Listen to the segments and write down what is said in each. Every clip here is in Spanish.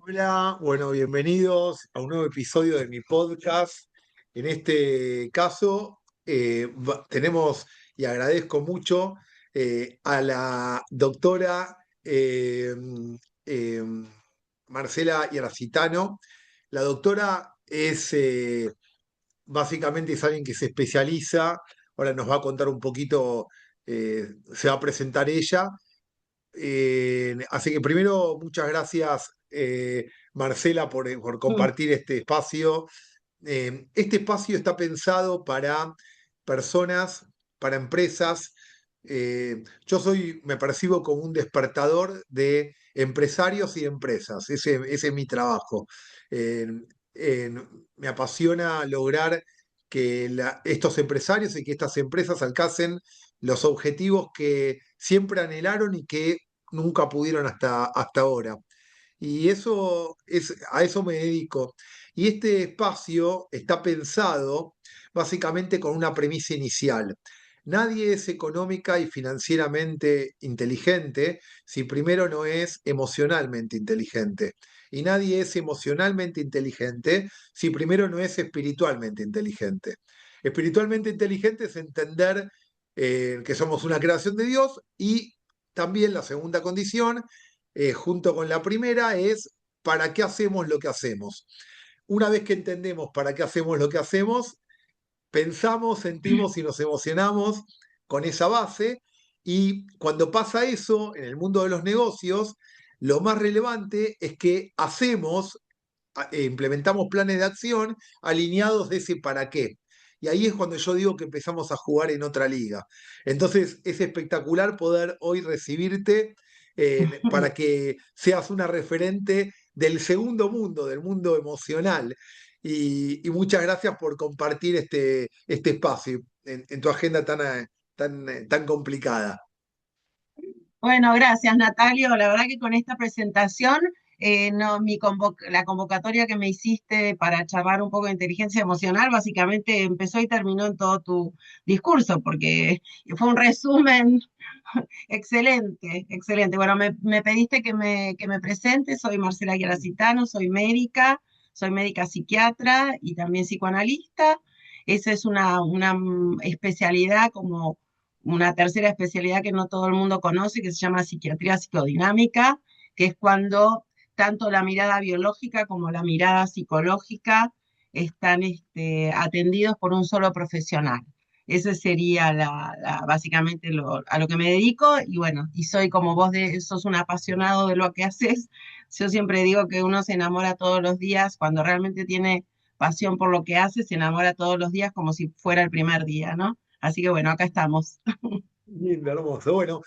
Hola, bueno, bienvenidos a un nuevo episodio de mi podcast. En este caso, tenemos y agradezco mucho a la doctora eh, Marcela Yaracitano. La doctora básicamente es alguien que se especializa, ahora nos va a contar un poquito, se va a presentar ella. Así que primero, muchas gracias, Marcela, por Mm. compartir este espacio. Este espacio está pensado para personas, para empresas. Me percibo como un despertador de empresarios y empresas. Ese es mi trabajo. Eh, eh, Me apasiona lograr que estos empresarios y que estas empresas alcancen los objetivos que siempre anhelaron y que nunca pudieron hasta ahora. Y a eso me dedico. Y este espacio está pensado básicamente con una premisa inicial. Nadie es económica y financieramente inteligente si primero no es emocionalmente inteligente. Y nadie es emocionalmente inteligente si primero no es espiritualmente inteligente. Espiritualmente inteligente es entender que somos una creación de Dios, y también la segunda condición, junto con la primera, es para qué hacemos lo que hacemos. Una vez que entendemos para qué hacemos lo que hacemos, pensamos, sentimos y nos emocionamos con esa base. Y cuando pasa eso en el mundo de los negocios, lo más relevante es que implementamos planes de acción alineados de ese para qué. Y ahí es cuando yo digo que empezamos a jugar en otra liga. Entonces es espectacular poder hoy recibirte, para que seas una referente del segundo mundo, del mundo emocional. Y muchas gracias por compartir este espacio en tu agenda tan complicada. Bueno, gracias, Natalio. La verdad que con esta presentación, no, la convocatoria que me hiciste para charlar un poco de inteligencia emocional, básicamente empezó y terminó en todo tu discurso, porque fue un resumen excelente, excelente. Bueno, me pediste que me presente. Soy Marcela Gueracitano, soy médica psiquiatra y también psicoanalista. Esa es una especialidad, como una tercera especialidad que no todo el mundo conoce, que se llama psiquiatría psicodinámica, que es cuando tanto la mirada biológica como la mirada psicológica están atendidos por un solo profesional. Ese sería básicamente a lo que me dedico. Y bueno, y soy como vos, sos un apasionado de lo que haces. Yo siempre digo que uno se enamora todos los días. Cuando realmente tiene pasión por lo que hace, se enamora todos los días como si fuera el primer día, ¿no? Así que bueno, acá estamos. Lindo, hermoso. Bueno,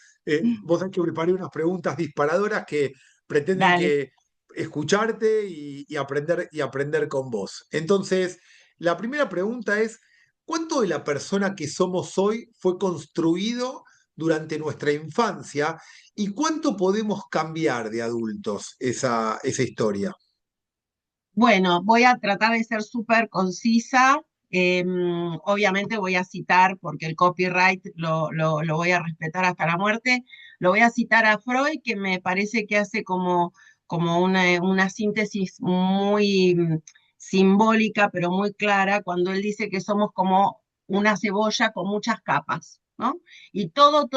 vos sabés que preparé unas preguntas disparadoras que pretenden Dale. que escucharte y aprender con vos. Entonces, la primera pregunta es: ¿cuánto de la persona que somos hoy fue construido durante nuestra infancia y cuánto podemos cambiar de adultos esa historia? Bueno, voy a tratar de ser súper concisa. Obviamente voy a citar, porque el copyright lo voy a respetar hasta la muerte. Lo voy a citar a Freud, que me parece que hace como una síntesis muy simbólica, pero muy clara, cuando él dice que somos como una cebolla con muchas capas, ¿no? Y todo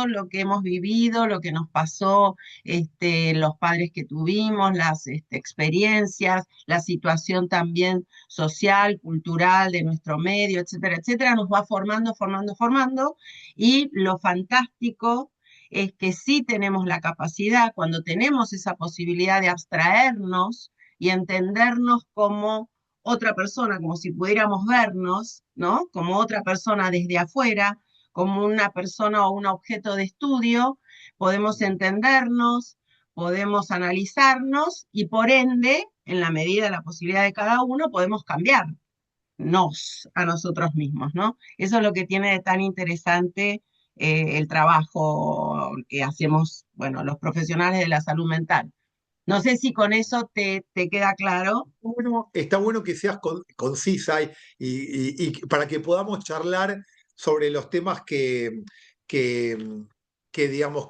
lo que hemos vivido, lo que nos pasó, los padres que tuvimos, las experiencias, la situación también social, cultural de nuestro medio, etcétera, etcétera, nos va formando. Y lo fantástico es que sí tenemos la capacidad, cuando tenemos esa posibilidad de abstraernos y entendernos como otra persona, como si pudiéramos vernos, ¿no? Como otra persona desde afuera, como una persona o un objeto de estudio, podemos entendernos, podemos analizarnos y por ende, en la medida de la posibilidad de cada uno, podemos cambiarnos a nosotros mismos, ¿no? Eso es lo que tiene de tan interesante el trabajo que hacemos, bueno, los profesionales de la salud mental. No sé si con eso te queda claro. Bueno, está bueno que seas concisa y para que podamos charlar sobre los temas que, que digamos,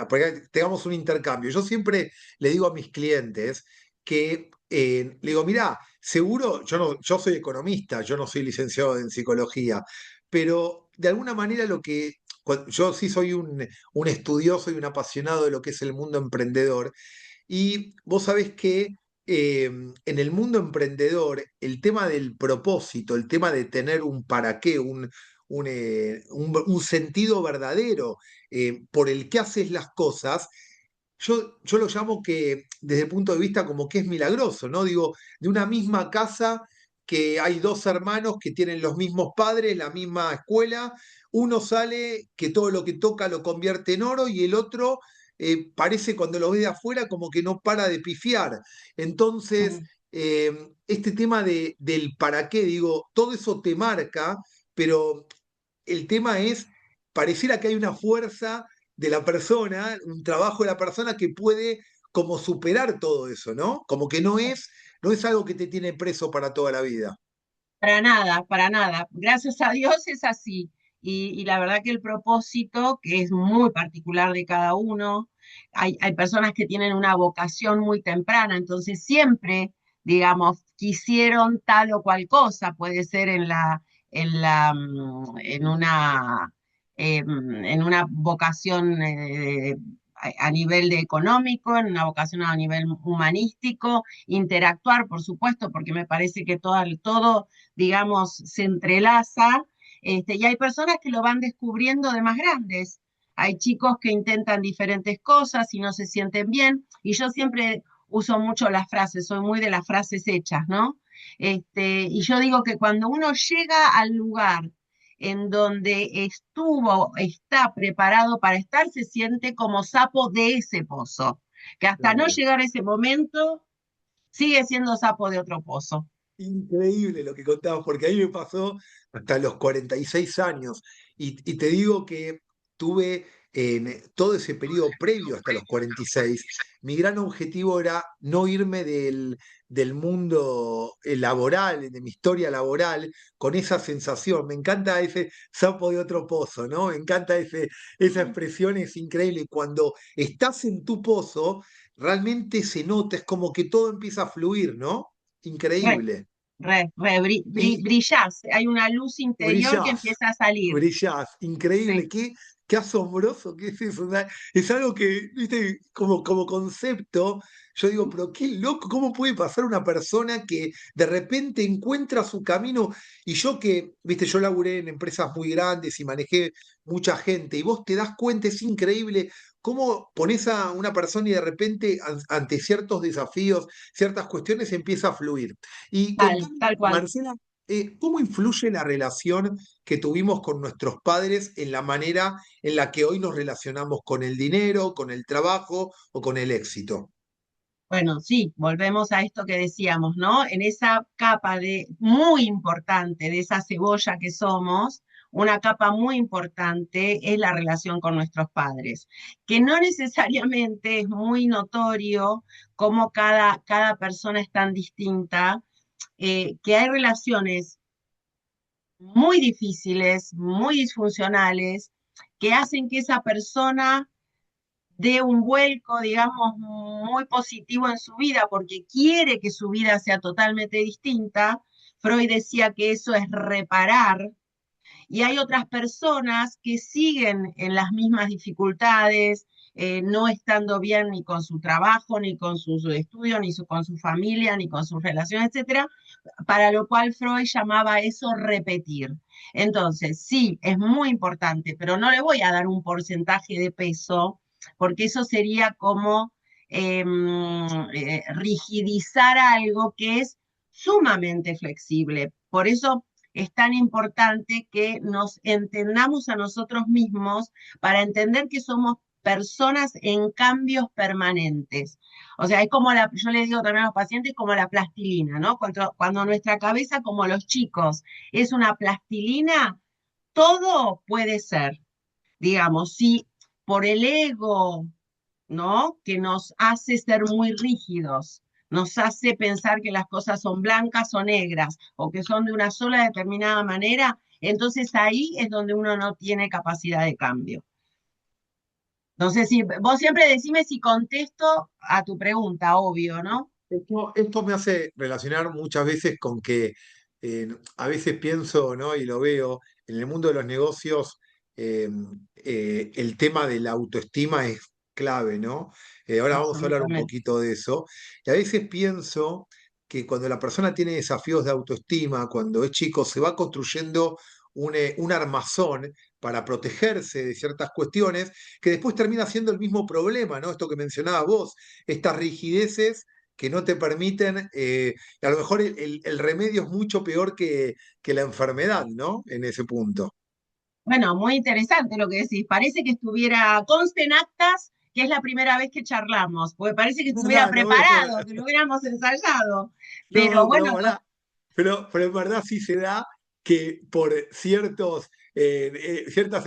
para que tengamos un intercambio. Yo siempre le digo a mis clientes que, le digo, mirá, seguro, yo, no, yo soy economista, yo no soy licenciado en psicología, pero de alguna manera yo sí soy un estudioso y un apasionado de lo que es el mundo emprendedor. Y vos sabés que en el mundo emprendedor, el tema del propósito, el tema de tener un para qué, un sentido verdadero por el que haces las cosas, yo lo llamo que desde el punto de vista como que es milagroso, ¿no? Digo, de una misma casa que hay dos hermanos que tienen los mismos padres, la misma escuela, uno sale que todo lo que toca lo convierte en oro y el otro parece cuando lo ve de afuera como que no para de pifiar. Entonces, Mm. este tema del para qué, digo, todo eso te marca, pero el tema es, pareciera que hay una fuerza de la persona, un trabajo de la persona que puede como superar todo eso, ¿no? Como que no es algo que te tiene preso para toda la vida. Para nada, para nada. Gracias a Dios es así. Y la verdad que el propósito, que es muy particular de cada uno, hay personas que tienen una vocación muy temprana, entonces siempre, digamos, quisieron tal o cual cosa, puede ser en una vocación a nivel de económico, en una vocación a nivel humanístico, interactuar, por supuesto, porque me parece que todo digamos, se entrelaza, y hay personas que lo van descubriendo de más grandes. Hay chicos que intentan diferentes cosas y no se sienten bien, y yo siempre uso mucho las frases, soy muy de las frases hechas, ¿no? Y yo digo que cuando uno llega al lugar en donde está preparado para estar, se siente como sapo de ese pozo, que hasta no Claro. llegar a ese momento sigue siendo sapo de otro pozo. Increíble lo que contabas, porque a mí me pasó hasta los 46 años. Y te digo que tuve en todo ese periodo previo hasta los 46, mi gran objetivo era no irme del mundo laboral, de mi historia laboral, con esa sensación. Me encanta ese sapo de otro pozo, ¿no? Me encanta esa expresión, es increíble. Y cuando estás en tu pozo, realmente se nota, es como que todo empieza a fluir, ¿no? Increíble. Y Brillás, hay una luz interior que brillás, empieza a salir. brillás, increíble, Sí, qué asombroso que es eso. O sea, es algo que, viste, como concepto, yo digo, pero qué loco, ¿cómo puede pasar una persona que de repente encuentra su camino? Y yo que, viste, yo laburé en empresas muy grandes y manejé mucha gente, y vos te das cuenta, es increíble cómo pones a una persona y de repente ante ciertos desafíos, ciertas cuestiones, empieza a fluir. Y contame, tal cual. Marcela, ¿cómo influye la relación que tuvimos con nuestros padres en la manera en la que hoy nos relacionamos con el dinero, con el trabajo o con el éxito? Bueno, sí, volvemos a esto que decíamos, ¿no? En esa capa muy importante de esa cebolla que somos, una capa muy importante es la relación con nuestros padres, que no necesariamente es muy notorio cómo cada persona es tan distinta, que hay relaciones muy difíciles, muy disfuncionales, que hacen que esa persona dé un vuelco, digamos, muy positivo en su vida, porque quiere que su vida sea totalmente distinta. Freud decía que eso es reparar, y hay otras personas que siguen en las mismas dificultades, no estando bien ni con su trabajo, ni con sus estudios, con su familia, ni con sus relaciones, etcétera, para lo cual Freud llamaba eso repetir. Entonces, sí, es muy importante, pero no le voy a dar un porcentaje de peso, porque eso sería como rigidizar algo que es sumamente flexible. Por eso es tan importante que nos entendamos a nosotros mismos para entender que somos personas en cambios permanentes. O sea, es como yo le digo también a los pacientes, como la plastilina, ¿no? Cuando nuestra cabeza, como los chicos, es una plastilina, todo puede ser, digamos, si por el ego, ¿no? Que nos hace ser muy rígidos, nos hace pensar que las cosas son blancas o negras, o que son de una sola determinada manera, entonces ahí es donde uno no tiene capacidad de cambio. No sé si vos siempre decime si contesto a tu pregunta, obvio, ¿no? Esto me hace relacionar muchas veces con que a veces pienso, ¿no? Y lo veo, en el mundo de los negocios, eh, el tema de la autoestima es clave, ¿no? Ahora vamos a hablar un Absolutamente. poquito de eso. Y a veces pienso que cuando la persona tiene desafíos de autoestima, cuando es chico, se va construyendo un armazón para protegerse de ciertas cuestiones, que después termina siendo el mismo problema, ¿no? Esto que mencionabas vos, estas rigideces que no te permiten, a lo mejor el remedio es mucho peor que la enfermedad, ¿no? En ese punto. Bueno, muy interesante lo que decís. Parece que estuviera, conste en actas, que es la primera vez que charlamos, porque parece que estuviera No, no voy a estar. preparado, que lo hubiéramos ensayado. Pero No, bueno, pero pará. Pero en verdad sí se da que por ciertas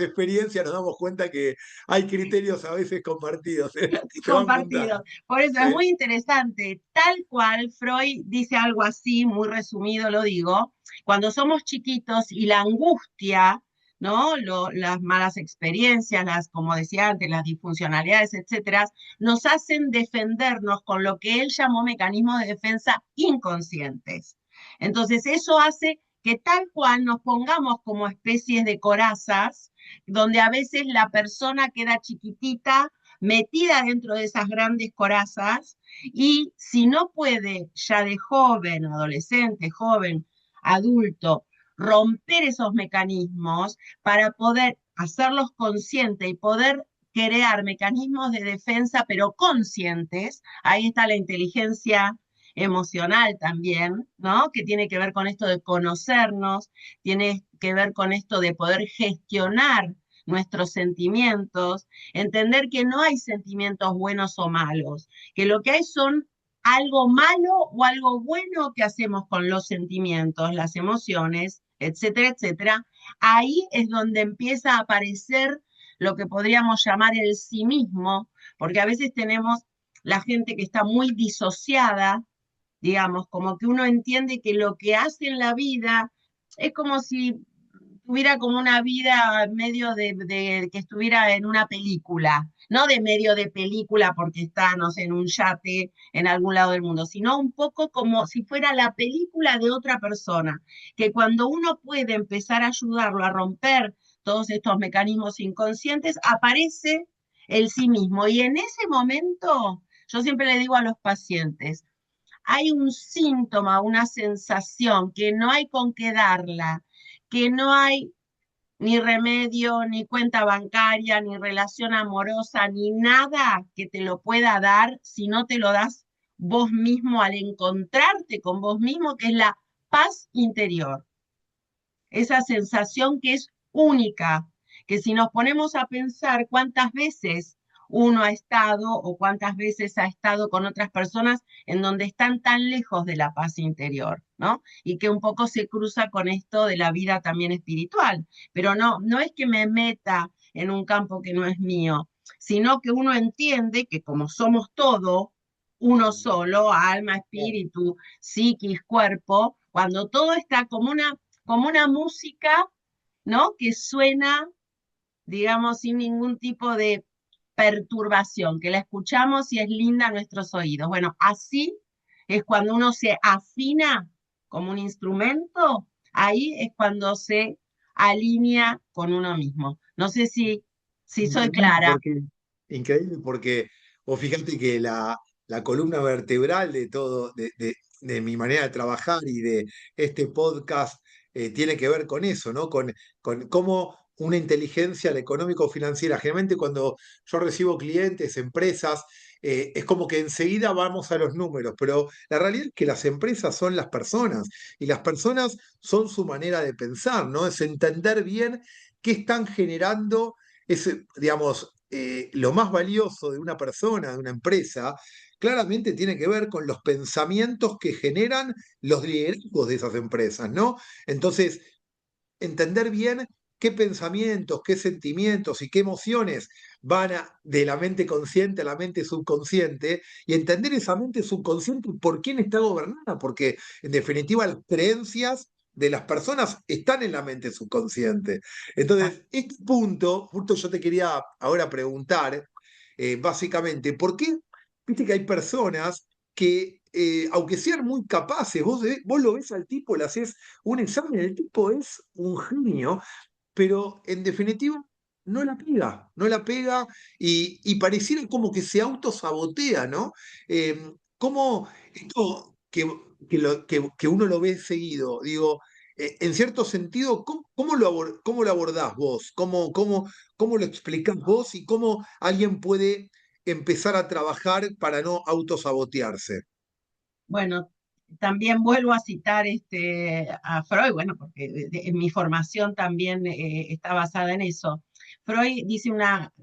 experiencias nos damos cuenta que hay criterios a veces compartidos, que se van juntando. compartido. Por eso es Sí. muy interesante. Tal cual Freud dice algo así, muy resumido lo digo, cuando somos chiquitos y la angustia, ¿no? Las malas experiencias, las, como decía antes, las disfuncionalidades, etcétera, nos hacen defendernos con lo que él llamó mecanismos de defensa inconscientes. Entonces, eso hace que tal cual nos pongamos como especies de corazas, donde a veces la persona queda chiquitita metida dentro de esas grandes corazas y si no puede ya de joven, adolescente, joven, adulto, romper esos mecanismos para poder hacerlos conscientes y poder crear mecanismos de defensa, pero conscientes, ahí está la inteligencia emocional también, ¿no? Que tiene que ver con esto de conocernos, tiene que ver con esto de poder gestionar nuestros sentimientos, entender que no hay sentimientos buenos o malos, que lo que hay son algo malo o algo bueno que hacemos con los sentimientos, las emociones, etcétera, etcétera. Ahí es donde empieza a aparecer lo que podríamos llamar el sí mismo, porque a veces tenemos la gente que está muy disociada, digamos, como que uno entiende que lo que hace en la vida es como si tuviera como una vida medio de que estuviera en una película, no de medio de película porque está, no sé, en un yate en algún lado del mundo, sino un poco como si fuera la película de otra persona, que cuando uno puede empezar a ayudarlo a romper todos estos mecanismos inconscientes, aparece el sí mismo. Y en ese momento, yo siempre le digo a los pacientes, hay un síntoma, una sensación que no hay con qué darla, que no hay ni remedio, ni cuenta bancaria, ni relación amorosa, ni nada que te lo pueda dar si no te lo das vos mismo al encontrarte con vos mismo, que es la paz interior. Esa sensación que es única, que si nos ponemos a pensar cuántas veces uno ha estado o cuántas veces ha estado con otras personas en donde están tan lejos de la paz interior, ¿no? Y que un poco se cruza con esto de la vida también espiritual. Pero no, no es que me meta en un campo que no es mío, sino que uno entiende que como somos todo, uno solo, alma, espíritu, psiquis, cuerpo, cuando todo está como una música, ¿no? Que suena, digamos, sin ningún tipo de perturbación, que la escuchamos y es linda a nuestros oídos. Bueno, así es cuando uno se afina como un instrumento, ahí es cuando se alinea con uno mismo. No sé si soy Increíble clara. porque, increíble porque vos fíjate que la columna vertebral de todo, de mi manera de trabajar y de este podcast tiene que ver con eso, ¿no? Con cómo una inteligencia, la económico-financiera, generalmente cuando yo recibo clientes, empresas, es como que enseguida vamos a los números, pero la realidad es que las empresas son las personas y las personas son su manera de pensar, ¿no? Es entender bien qué están generando es, digamos, lo más valioso de una persona, de una empresa, claramente tiene que ver con los pensamientos que generan los liderazgos de esas empresas, ¿no? Entonces, entender bien qué pensamientos, qué sentimientos y qué emociones de la mente consciente a la mente subconsciente y entender esa mente subconsciente por quién está gobernada, porque en definitiva las creencias de las personas están en la mente subconsciente. Entonces, este punto, justo yo te quería ahora preguntar, básicamente. ¿Por qué? Viste que hay personas que, aunque sean muy capaces, vos lo ves al tipo, le haces un examen, el tipo es un genio, pero en definitiva no la pega y pareciera como que se autosabotea, ¿no? ¿Cómo esto que uno lo ve seguido, digo, en cierto sentido, cómo lo abordás vos? ¿Cómo lo explicás vos y cómo alguien puede empezar a trabajar para no autosabotearse? Bueno, también vuelvo a citar a Freud, bueno, porque mi formación también está basada en eso. Freud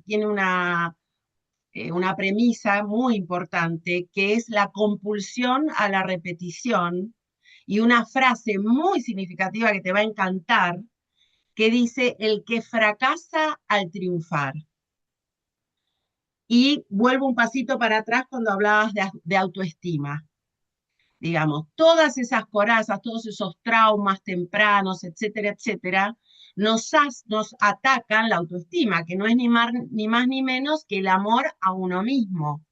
tiene una premisa muy importante que es la compulsión a la repetición y una frase muy significativa que te va a encantar que dice el que fracasa al triunfar. Y vuelvo un pasito para atrás cuando hablabas de autoestima. Digamos, todas esas corazas, todos esos traumas tempranos, etcétera, etcétera, nos atacan la autoestima, que no es ni más ni menos que el amor a uno mismo,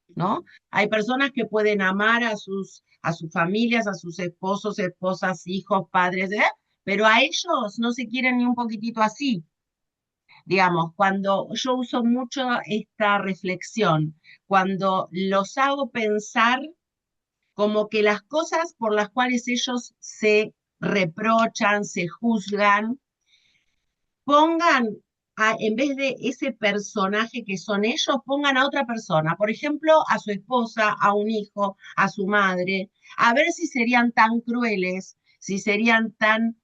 ¿no? Hay personas que pueden amar a sus familias, a sus esposos, esposas, hijos, padres, pero a ellos no se quieren ni un poquitito así. Digamos, cuando yo uso mucho esta reflexión, cuando los hago pensar como que las cosas por las cuales ellos se reprochan, se juzgan, pongan, en vez de ese personaje que son ellos, pongan a otra persona, por ejemplo, a su esposa, a un hijo, a su madre, a ver si serían tan crueles, si serían tan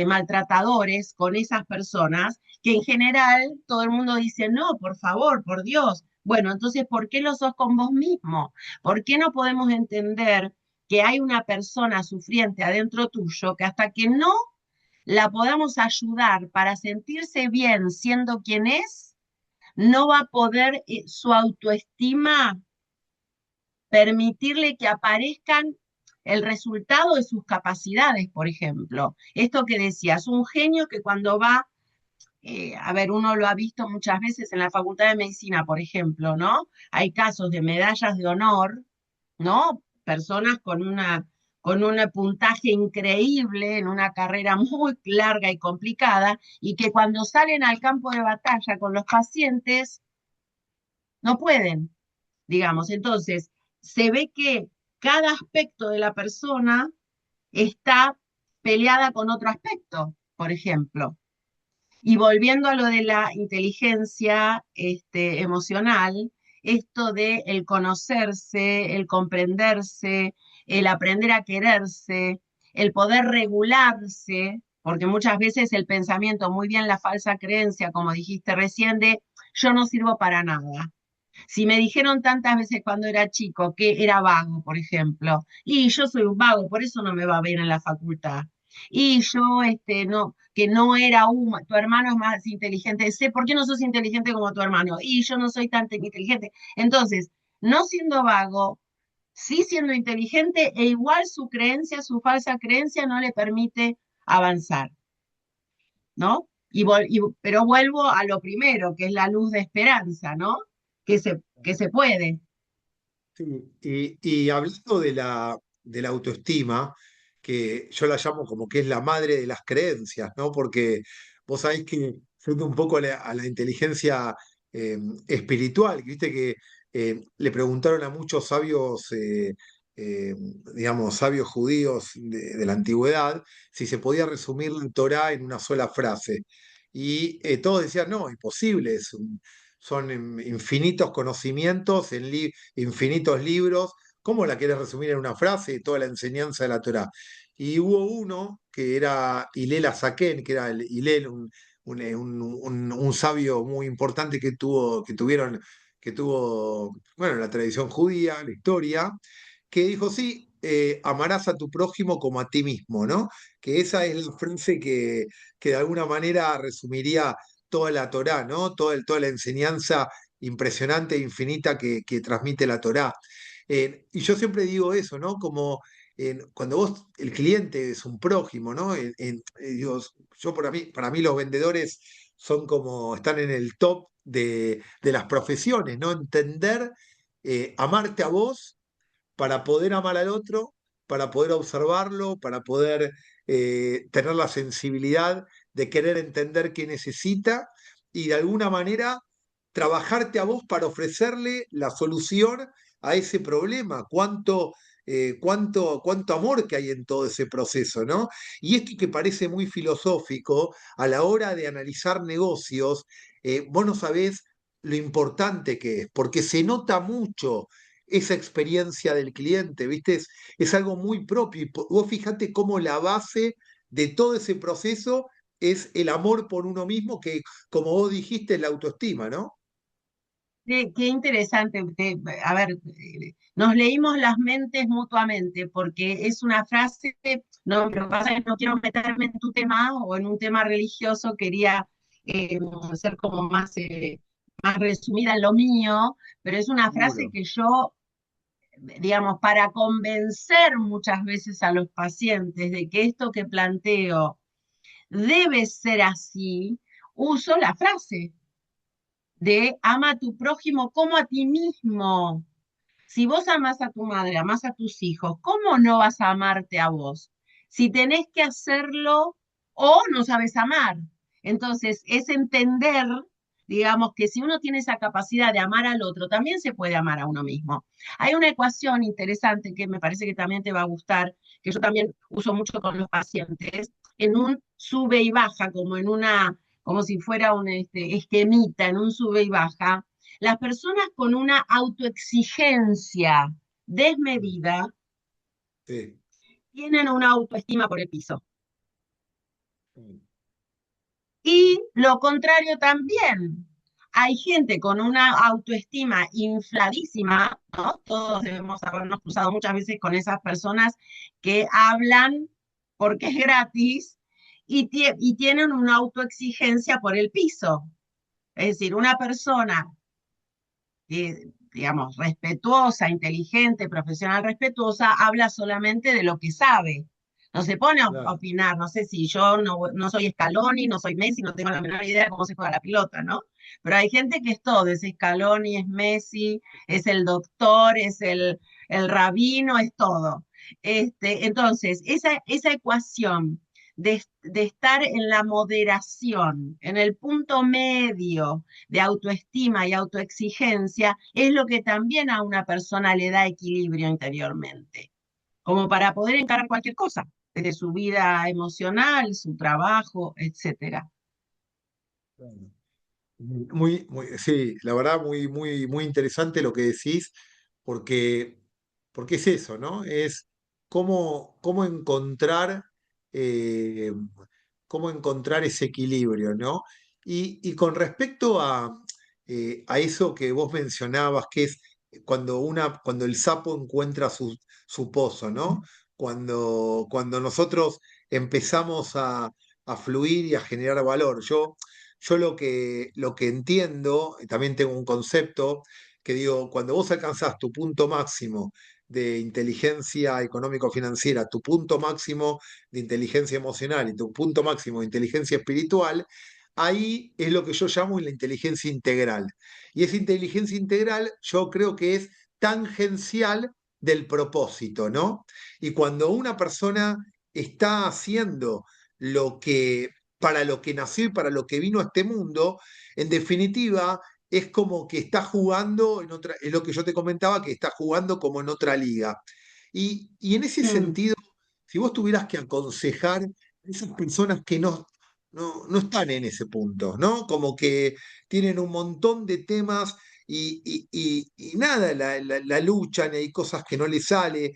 maltratadores con esas personas, que en general todo el mundo dice, no, por favor, por Dios. Bueno, entonces, ¿por qué lo sos con vos mismo? ¿Por qué no podemos entender que hay una persona sufriente adentro tuyo que hasta que no la podamos ayudar para sentirse bien siendo quien es, no va a poder su autoestima permitirle que aparezcan el resultado de sus capacidades, por ejemplo? Esto que decías, un genio que cuando va, a ver, uno lo ha visto muchas veces en la Facultad de Medicina, por ejemplo, ¿no? Hay casos de medallas de honor, ¿no? Personas con un puntaje increíble en una carrera muy larga y complicada, y que cuando salen al campo de batalla con los pacientes, no pueden, digamos. Entonces, se ve que cada aspecto de la persona está peleada con otro aspecto, por ejemplo. Y volviendo a lo de la inteligencia emocional, esto de el conocerse, el comprenderse, el aprender a quererse, el poder regularse, porque muchas veces el pensamiento, muy bien la falsa creencia, como dijiste recién, de yo no sirvo para nada. Si me dijeron tantas veces cuando era chico que era vago, por ejemplo, y yo soy un vago, por eso no me va bien en la facultad. Y yo, no, que no era tu hermano es más inteligente, sé por qué no sos inteligente como tu hermano, y yo no soy tan inteligente. Entonces, no siendo vago, sí siendo inteligente, e igual su creencia, su falsa creencia, no le permite avanzar, ¿no? Pero vuelvo a lo primero, que es la luz de esperanza, ¿no? Que se puede. Sí, y hablando de la autoestima, que yo la llamo como que es la madre de las creencias, ¿no? Porque vos sabés que yendo un poco a la inteligencia espiritual, viste que le preguntaron a muchos sabios, eh, digamos, sabios judíos de la antigüedad, si se podía resumir la Torá en una sola frase. Y todos decían, no, imposible, son infinitos conocimientos en infinitos libros. ¿Cómo la quieres resumir en una frase? Toda la enseñanza de la Torá. Y hubo uno que era Hillel Azaken, que era el Hillel, un sabio muy importante que tuvo, bueno, la tradición judía, la historia, que dijo, sí, amarás a tu prójimo como a ti mismo, ¿no? Que esa es la frase que de alguna manera resumiría toda la Torá, ¿no? Toda la enseñanza impresionante e infinita que transmite la Torá. Y yo siempre digo eso, ¿no? Como cuando vos, el cliente es un prójimo, ¿no? Digo, yo para mí los vendedores son como, están en el top de las profesiones, ¿no? Entender, amarte a vos para poder amar al otro, para poder observarlo, para poder tener la sensibilidad de querer entender qué necesita y de alguna manera trabajarte a vos para ofrecerle la solución a ese problema. Cuánto amor que hay en todo ese proceso, ¿no? Y esto que parece muy filosófico, a la hora de analizar negocios, vos no sabés lo importante que es, porque se nota mucho esa experiencia del cliente, ¿viste? Es algo muy propio. Y vos fijate cómo la base de todo ese proceso es el amor por uno mismo, que como vos dijiste, es la autoestima, ¿no? Qué interesante. A ver, nos leímos las mentes mutuamente, porque es una frase, no, lo que pasa es que no quiero meterme en tu tema o en un tema religioso, quería eh, ser como más resumida en lo mío, pero es una frase Seguro. que yo, digamos, para convencer muchas veces a los pacientes de que esto que planteo debe ser así, uso la frase de ama a tu prójimo como a ti mismo. Si vos amás a tu madre, amás a tus hijos, ¿cómo no vas a amarte a vos? Si tenés que hacerlo o no sabes amar. Entonces, es entender, digamos, que si uno tiene esa capacidad de amar al otro, también se puede amar a uno mismo. Hay una ecuación interesante que me parece que también te va a gustar, que yo también uso mucho con los pacientes, en un sube y baja, como en una, como si fuera un esquemita, en un sube y baja. Las personas con una autoexigencia desmedida Sí. tienen una autoestima por el piso. Y lo contrario también. Hay gente con una autoestima infladísima, ¿no? Todos debemos habernos cruzado muchas veces con esas personas que hablan porque es gratis y tienen una autoexigencia por el piso. Es decir, una persona digamos, respetuosa, inteligente, profesional respetuosa, habla solamente de lo que sabe. No se pone a Claro. opinar, no sé si yo no soy Scaloni, no soy Messi, no tengo la menor idea de cómo se juega la pelota, ¿no? Pero hay gente que es todo, es Scaloni, es Messi, es el doctor, es el rabino, es todo. Entonces, esa ecuación de estar en la moderación, en el punto medio, de autoestima y autoexigencia, es lo que también a una persona le da equilibrio interiormente, como para poder encarar cualquier cosa, desde su vida emocional, su trabajo, etcétera. Claro. Sí, la verdad, muy interesante lo que decís, porque, porque es eso, ¿no? Es cómo encontrar, eh, cómo encontrar ese equilibrio, ¿no? Y con respecto a eso que vos mencionabas, que es cuando el sapo encuentra su pozo, ¿no? Cuando nosotros empezamos a fluir y a generar valor. Yo lo que entiendo, y también tengo un concepto, que digo, cuando vos alcanzás tu punto máximo de inteligencia económico-financiera, tu punto máximo de inteligencia emocional y tu punto máximo de inteligencia espiritual, ahí es lo que yo llamo la inteligencia integral. Y esa inteligencia integral yo creo que es tangencial del propósito, ¿no? Y cuando una persona está haciendo lo que para lo que nació y para lo que vino a este mundo, en definitiva, es como que está jugando en otra, es lo que yo te comentaba, que está jugando como en otra liga. Y en ese Mm. sentido, si vos tuvieras que aconsejar a esas personas que no están en ese punto, ¿no? Como que tienen un montón de temas y nada, la luchan, y hay cosas que no les sale.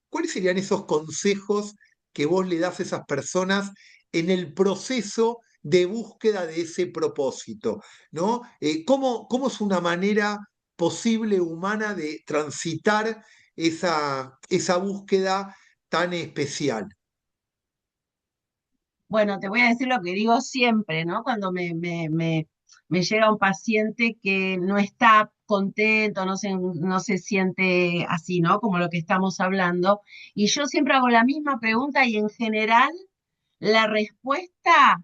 ¿Cuáles serían esos consejos que vos le das a esas personas en el proceso de búsqueda de ese propósito, ¿no? ¿Cómo es una manera posible humana de transitar esa búsqueda tan especial? Bueno, te voy a decir lo que digo siempre, ¿no? Cuando me llega un paciente que no está contento, no se siente así, ¿no? Como lo que estamos hablando. Y yo siempre hago la misma pregunta y en general la respuesta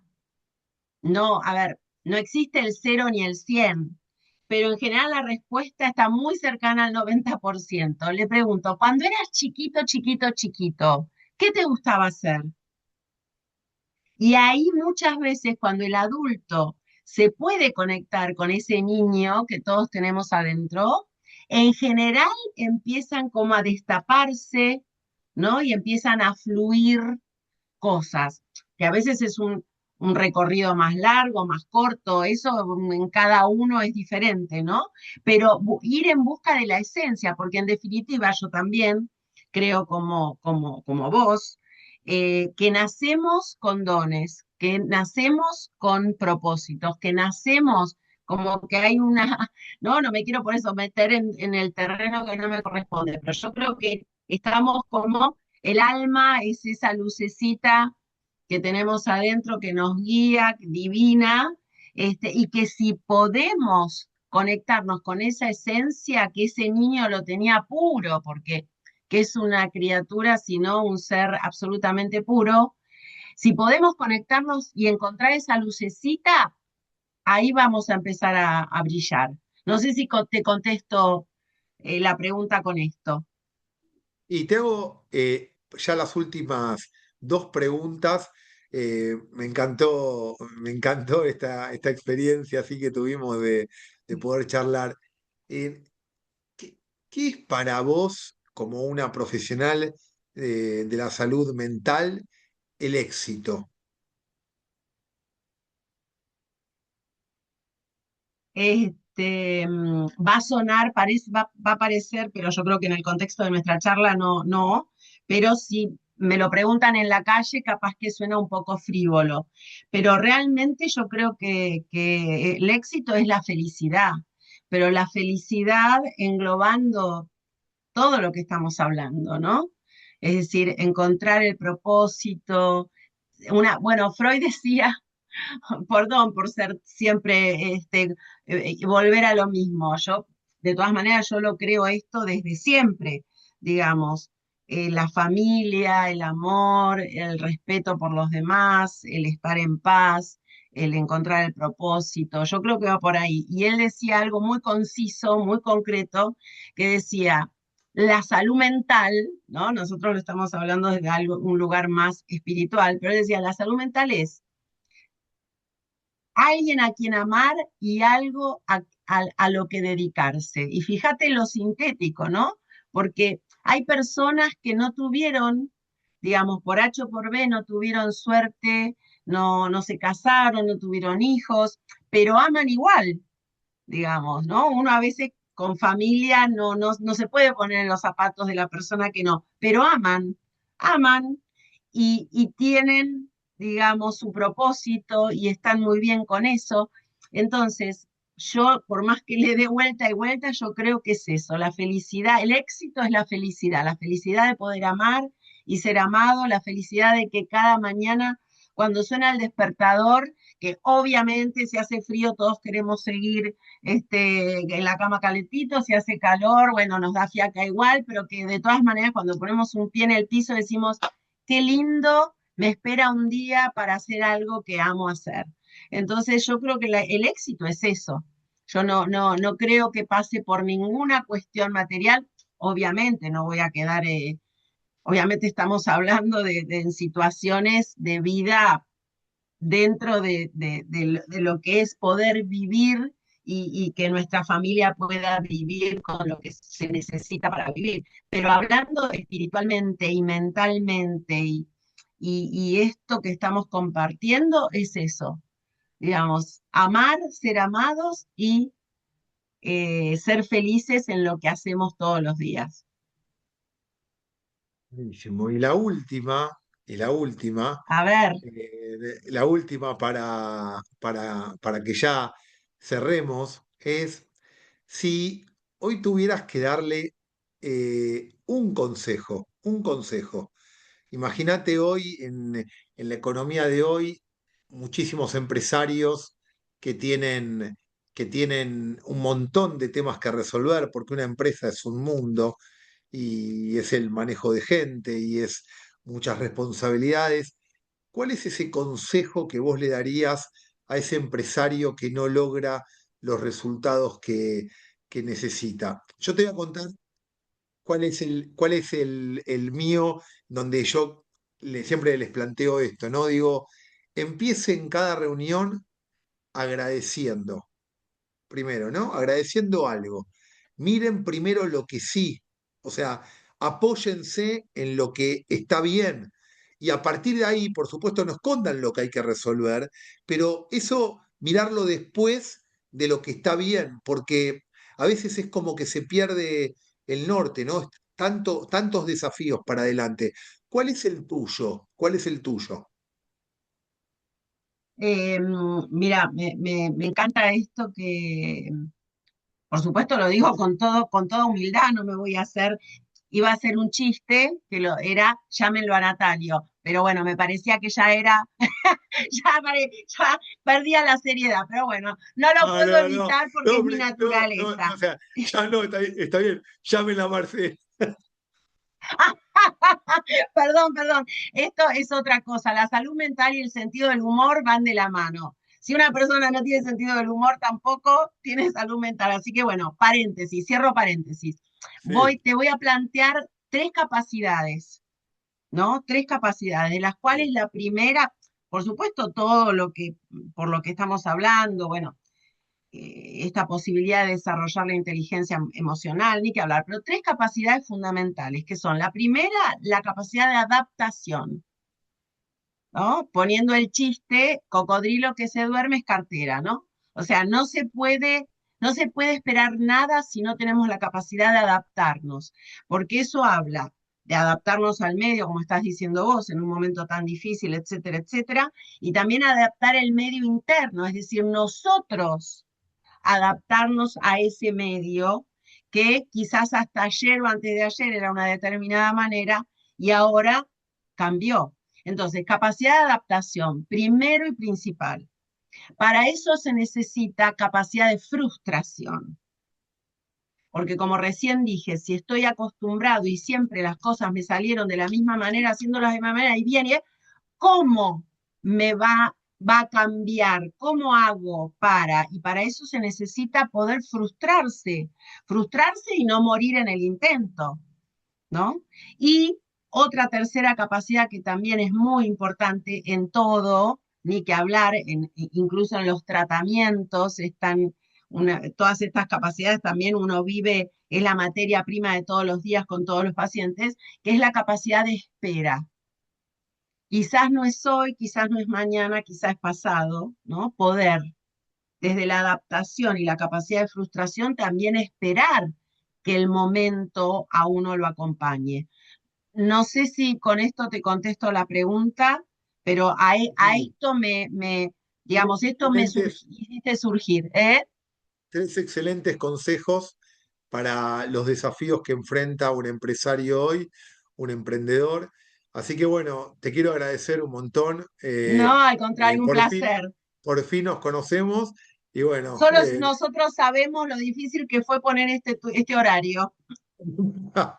No, a ver, no existe el 0 ni el 100, pero en general la respuesta está muy cercana al 90%. Le pregunto, cuando eras chiquito, chiquito, chiquito, ¿qué te gustaba hacer? Y ahí muchas veces cuando el adulto se puede conectar con ese niño que todos tenemos adentro, en general empiezan como a destaparse, ¿no? Y empiezan a fluir cosas, que a veces es un recorrido más largo, más corto, eso en cada uno es diferente, ¿no? Pero ir en busca de la esencia, porque en definitiva yo también creo como vos, que nacemos con dones, que nacemos con propósitos, que nacemos como que hay una, no me quiero por eso meter en el terreno que no me corresponde, pero yo creo que estamos como el alma es esa lucecita que tenemos adentro que nos guía, divina, y que si podemos conectarnos con esa esencia que ese niño lo tenía puro, porque que es una criatura, sino un ser absolutamente puro, si podemos conectarnos y encontrar esa lucecita, ahí vamos a empezar a brillar. No sé si te contesto la pregunta con esto. Y te hago ya las últimas dos preguntas. Me encantó esta experiencia así que tuvimos de poder charlar. Eh, ¿qué, qué es para vos, como una profesional de la salud mental, el éxito? Va a sonar, va a parecer, pero yo creo que en el contexto de nuestra charla no, pero si me lo preguntan en la calle, capaz que suena un poco frívolo, pero realmente yo creo que el éxito es la felicidad, pero la felicidad englobando todo lo que estamos hablando, ¿no? Es decir, encontrar el propósito. Bueno, Freud decía perdón por ser siempre, volver a lo mismo. Yo, de todas maneras, yo lo creo esto desde siempre, digamos, la familia, el amor, el respeto por los demás, el estar en paz, el encontrar el propósito. Yo creo que va por ahí. Y él decía algo muy conciso, muy concreto, que decía, la salud mental, ¿no? Nosotros lo estamos hablando desde algo, un lugar más espiritual, pero él decía, la salud mental es alguien a quien amar y algo a lo que dedicarse. Y fíjate lo sintético, ¿no? Porque hay personas que no tuvieron, digamos, por H o por B, no tuvieron suerte, no se casaron, no tuvieron hijos, pero aman igual, digamos, ¿no? Uno a veces con familia no se puede poner en los zapatos de la persona que no, pero aman y tienen, digamos, su propósito y están muy bien con eso. Entonces, yo, por más que le dé vuelta y vuelta, yo creo que es eso, la felicidad, el éxito es la felicidad de poder amar y ser amado, la felicidad de que cada mañana, cuando suena el despertador, que obviamente si hace frío todos queremos seguir en la cama calentito, si hace calor, bueno, nos da fiaca igual, pero que de todas maneras cuando ponemos un pie en el piso decimos, qué lindo, me espera un día para hacer algo que amo hacer. Entonces yo creo que el éxito es eso. Yo no creo que pase por ninguna cuestión material. Obviamente no voy a quedar, obviamente estamos hablando de situaciones de vida dentro de lo que es poder vivir y que nuestra familia pueda vivir con lo que se necesita para vivir. Pero hablando espiritualmente y mentalmente y esto que estamos compartiendo es eso, digamos, amar, ser amados y ser felices en lo que hacemos todos los días. Buenísimo. Y A ver, la última para que ya cerremos es si hoy tuvieras que darle un consejo. Imagínate hoy en la economía de hoy, muchísimos empresarios que tienen, que tienen un montón de temas que resolver, porque una empresa es un mundo y es el manejo de gente y es muchas responsabilidades. ¿Cuál es ese consejo que vos le darías a ese empresario que no logra los resultados que necesita. Yo te voy a contar cuál es el mío, donde yo siempre les planteo esto, ¿no? Digo, empiecen cada reunión agradeciendo, primero, ¿no? Agradeciendo algo. Miren primero lo que sí, o sea, apóyense en lo que está bien. Y a partir de ahí, por supuesto, no escondan lo que hay que resolver, pero eso mirarlo después de lo que está bien, porque a veces es como que se pierde el norte, ¿no? Tantos desafíos para adelante. ¿Cuál es el tuyo? ¿Cuál es el tuyo? Mira, me encanta esto que, por supuesto, lo digo con toda humildad, no me voy a hacer, iba a hacer un chiste que era, llámenlo a Natalio, pero bueno, me parecía que ya era, ya perdía la seriedad, pero bueno, no lo No, puedo no, no, evitar porque no, es mi hombre, no, no, no, naturaleza. o sea, ya no, está bien, llamen a Marcela. Perdón, perdón, esto es otra cosa, la salud mental y el sentido del humor van de la mano. Si una persona no tiene sentido del humor, tampoco tiene salud mental. Así que bueno, paréntesis, cierro paréntesis. Sí, Te voy a plantear tres capacidades, ¿no? Tres capacidades, de las cuales sí, la primera, por supuesto, por lo que estamos hablando, bueno, esta posibilidad de desarrollar la inteligencia emocional, ni que hablar, pero tres capacidades fundamentales, que son la primera, la capacidad de adaptación, ¿no? Poniendo el chiste, cocodrilo que se duerme es cartera, ¿no? O sea, no se puede esperar nada si no tenemos la capacidad de adaptarnos, porque eso habla de adaptarnos al medio, como estás diciendo vos, en un momento tan difícil, etcétera, etcétera, y también adaptar el medio interno, es decir, nosotros adaptarnos a ese medio que quizás hasta ayer o antes de ayer era una determinada manera y ahora cambió. Entonces, capacidad de adaptación, primero y principal. Para eso se necesita capacidad de frustración, porque como recién dije, si estoy acostumbrado y siempre las cosas me salieron de la misma manera, haciéndolas de la misma manera, y viene, ¿cómo va a cambiar? ¿Cómo hago para? Y para eso se necesita poder frustrarse y no morir en el intento, ¿no? Y otra tercera capacidad que también es muy importante en todo, ni que hablar, incluso en los tratamientos, todas estas capacidades también uno vive, es la materia prima de todos los días con todos los pacientes, que es la capacidad de espera. Quizás no es hoy, quizás no es mañana, quizás es pasado, ¿no? Poder, desde la adaptación y la capacidad de frustración, también esperar que el momento a uno lo acompañe. No sé si con esto te contesto la pregunta, pero a sí. esto digamos, esto me Excelentes, hiciste surgir, ¿eh? tres excelentes consejos para los desafíos que enfrenta un empresario hoy, un emprendedor. Así que bueno, te quiero agradecer un montón. No, al contrario, un Por fin, placer. por fin nos conocemos y bueno, Solo nosotros sabemos lo difícil que fue poner este horario.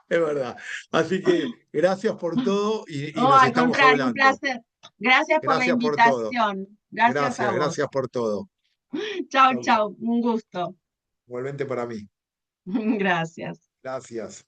es verdad. Así que gracias por todo y Oh, nos al estamos contrario, un hablando. placer. Gracias por la Gracias por todo. invitación. Gracias a Gracias, vos. gracias por todo. Chao, Chau, chau. chao. Un gusto. Igualmente para mí. Gracias. Gracias.